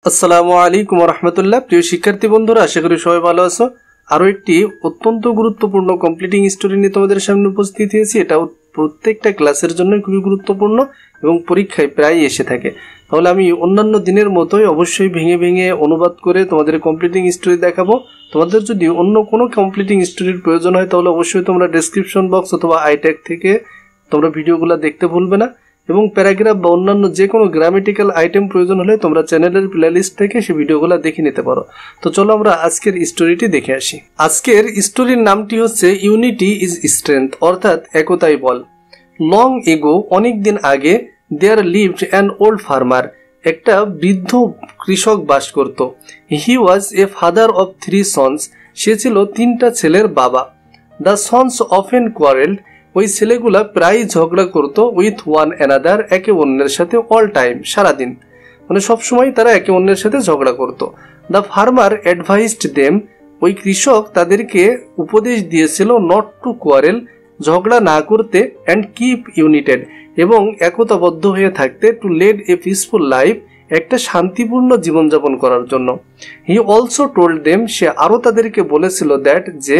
আসসালামু আলাইকুম ওয়া রাহমাতুল্লাহ। প্রিয় শিক্ষার্থী বন্ধুরা, আশা করি সবাই ভালো আছো। আরো একটি অত্যন্ত গুরুত্বপূর্ণ কমপ্লিটিং স্টোরি নিয়ে তোমাদের সামনে উপস্থিত হয়েছি। এটা প্রত্যেকটা ক্লাসের জন্য খুবই গুরুত্বপূর্ণ এবং পরীক্ষায় প্রায় এসে থাকে। তাহলে আমি অন্যান্য দিনের মতোই অবশ্যই ভেঙে ভেঙে অনুবাদ করে তোমাদের কমপ্লিটিং স্টোরি দেখাবো। তোমাদের যদি অন্য কোনো কমপ্লিটিং স্টোরির প্রয়োজন হয় তাহলে অবশ্যই তোমরা ডেসক্রিপশন বক্স অথবা আইট্যাগ থেকে তোমরা ভিডিওগুলো দেখতে ভুলবে না। এবং প্যারাগ্রাফ বা অন্যান্য যে কোনো গ্রামেটিক্যাল আইটেম প্রয়োজন হলে তোমরা চ্যানেলের প্লেলিস্ট থেকে সেই ভিডিওগুলো দেখে নিতে পারো। তো চলো আমরা আজকের স্টোরিটি দেখে আসি। আজকের স্টোরির নামটি হচ্ছে ইউনিটি ইজ স্ট্রেংথ, অর্থাৎ একতাই বল। লং এগো, অনেক দিন আগে, there lived an old farmer, একটা বৃদ্ধ কৃষক বাস করত। He was a father of 3 sons, সে ছিল 3টা ছেলের বাবা। দ্য সন্স অফেন কোয়ারেলড, ওই ছেলেগুলা প্রায় ঝগড়া করতো উইথ ওয়ান অ্যানাদার, একে অন্যের সাথে, অল টাইম, সারাদিন, মানে সবসময় তারা একে অন্যের সাথে ঝগড়া করতো। দ্য ফার্মার অ্যাডভাইসড দেম, ওই কৃষক তাদেরকে উপদেশ দিয়েছিল নট টু কোয়ারেল, ঝগড়া না করতে, অ্যান্ড কিপ ইউনিটেড, এবং একতাবদ্ধ হয়ে থাকতে, to lead a peaceful life, একটা শান্তিপূর্ণ জীবনযাপন করার জন্য। হি অলসো টোল্ড দেম, সে আরও তাদেরকে বলেছিল দ্যাট, যে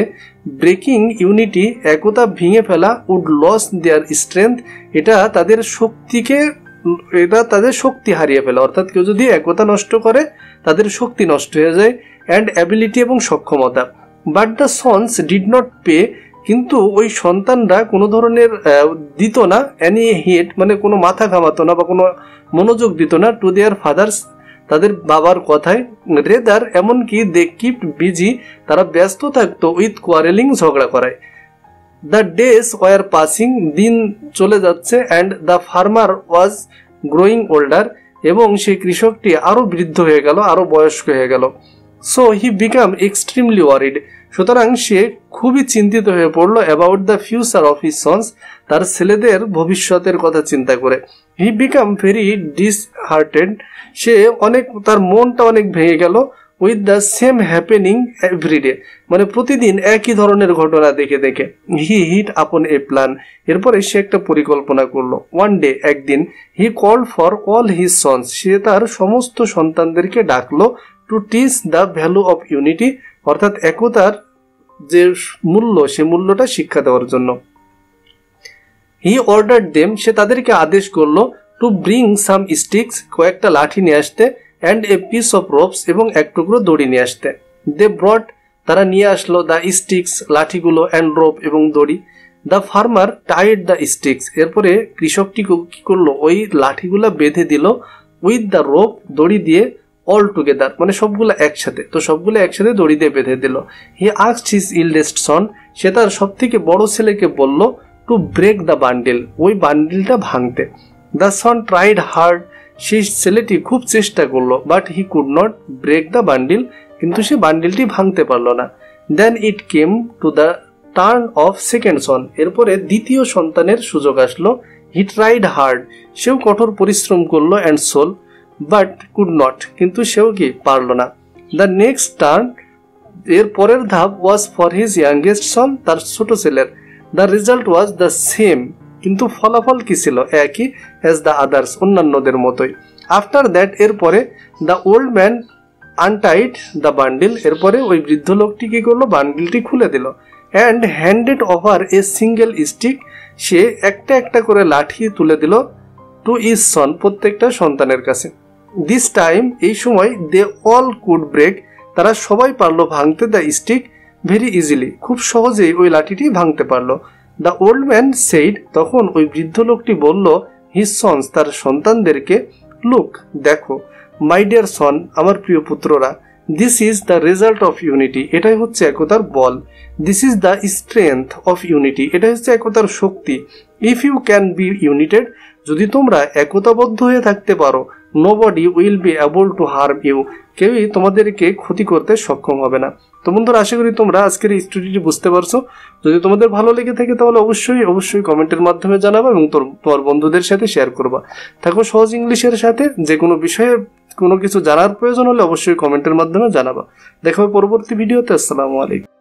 ব্রেকিং ইউনিটি, একতা ভেঙে ফেলা, উড লস দেয়ার স্ট্রেংথ, এটা তাদের শক্তি হারিয়ে ফেলা, অর্থাৎ কেউ যদি একতা নষ্ট করে তাদের শক্তি নষ্ট হয়ে যায়, অ্যান্ড অ্যাবিলিটি, এবং সক্ষমতা। But the sons did not pay, কিন্তু ওই সন্তানরা কোনো ধরনের দিত না, অ্যানি হেড, মানে কোনো মাথা ঘামাতো না বা কোনো মনোযোগ দিত না, টু দেয়ার ফাদার্স, তাদের বাবার কথায়। রেদার, এমনকি দে কিপ বিজি, তারা ব্যস্ত থাকতো উইথ কোয়ারেলিং, ঝগড়া করায়। দ্য ডেজ ওয়ার পাসিং, দিন চলে যাচ্ছে, and the farmer was growing older, এবং সেই কৃষকটি আরও বৃদ্ধ হয়ে গেল, আরও বয়স্ক হয়ে গেল। So he became extremely worried, সুতরাং সে খুবই চিন্তিত হয়ে পড়লো about the future of his sons, তার ছেলেদের ভবিষ্যতের কথা চিন্তা করে। হি বিকাম ভেরি ডিসহার্টেড, সে তার মনটা অনেক ভেঙে গেল। With the same happening everyday, মানে প্রতিদিন একই ধরনের ঘটনা দেখে দেখে। হি হিট আপন এ প্ল্যান, এরপরে সে একটা পরিকল্পনা করলো। ওয়ান ডে, একদিন, he called for all his sons, সে তার সমস্ত সন্তানদেরকে ডাকলো, to teach the value of unity, অর্থাৎ একতার যে মূল্য, সে মূল্যটা শিক্ষা দেওয়ার জন্য। হি অর্ডার্ড দেম, সে তাদেরকে আদেশ করলো, টু ব্রিং সাম স্টিক্স, কয়েকটা লাঠি নিয়ে আসতে, and a piece of ropes, এবং এক টুকরো দড়ি নিয়ে আসতে। দে ব্রট, তারা নিয়ে আসলো, দ্য স্টিক্স, লাঠিগুলো, অ্যান্ড রোপ, এবং দড়ি। The farmer tied the sticks, এরপরে কৃষকটি কি করলো, ওই লাঠিগুলা বেঁধে দিল, উইথ দ্য রোপ, দড়ি দিয়ে, অল টুগেদার, মানে সবগুলো একসাথে, তো সবগুলো একসাথে দড়ি দিয়ে বেঁধে দিল। হি আস্কড হিজ ইল্ডেস্ট সন, সে তার সব থেকে বড় ছেলেকে বলল, টু ব্রেক দ্য বান্ডিল, ওই বান্ডিলটা ভাঙতে। দ্য সন ট্রাইড হার্ড, সেই ছেলেটি খুব চেষ্টা করলো, but he could not break the bundle, কিন্তু সে বান্ডিলটি ভাঙতে পারলো না। Then it came to the turn of second son, এরপরে দ্বিতীয় সন্তানের সুযোগ আসলো। হি ট্রাইড হার্ড, সেও কঠোর পরিশ্রম করলো, and sole, but could not, কিন্তু সেও কি পারল না। দ্য নেক্সট টার্ন, এর পরের ধাপ, ওয়াজ ফর হিজ ইয়াংগেস্ট সন, তার ছোট ছেলের। The result was the same, কিন্তু ফলাফল কি ছিল, একই, অ্যাজ দ্য আদার্স, অন্যান্যদের মতোই। আফটার দ্যাট, এরপরে, the old man untied the bundle, এরপরে ওই বৃদ্ধ লোকটি কি করলো, বান্ডিলটি খুলে দিল। And handed over a single stick, সে একটা একটা করে লাঠি তুলে দিল, টু ইজ সন, প্রত্যেকটা সন্তানের কাছে। দিস টাইম, এই সময়, দে অল কুড ব্রেক, তারা সবাই পারলো ভাঙতে, দ্য স্টিক ভেরি ইজিলি, খুব সহজেই ওই লাঠিটি ভাঙতে পারলো। দ্য ওল্ড ম্যান সেইড, তখন ওই বৃদ্ধ লোকটি বলল, হিজ সন্স, তার সন্তানদেরকে, লুক, দেখো, মাই ডিয়ার সন, আমার প্রিয় পুত্ররা, this is the result of unity, এটাই হচ্ছে একতার বল। This is the strength of unity, এটাই হচ্ছে একতার শক্তি। If you can be united, যদি তোমরা একতাবদ্ধ হয়ে থাকতে পারো, nobody will be able to harm you, কেউই তোমাদেরকে ক্ষতি করতে সক্ষম হবে না। তো বন্ধুরা, আশা করি তোমরা আজকের এই স্টোরিটি বুঝতে পারছো। যদি তোমাদের ভালো লেগে থাকে তাহলে অবশ্যই কমেন্টের মাধ্যমে জানাবা এবং তোমার বন্ধুদের সাথে শেয়ার করবা। থাকো সহজ ইংলিশের সাথে, যে কোনো বিষয়ে কোনো কিছু জানার প্রয়োজন হলে অবশ্যই কমেন্টের মাধ্যমে জানাবা। দেখা হবে পরবর্তী ভিডিওতে। আসসালামু আলাইকুম।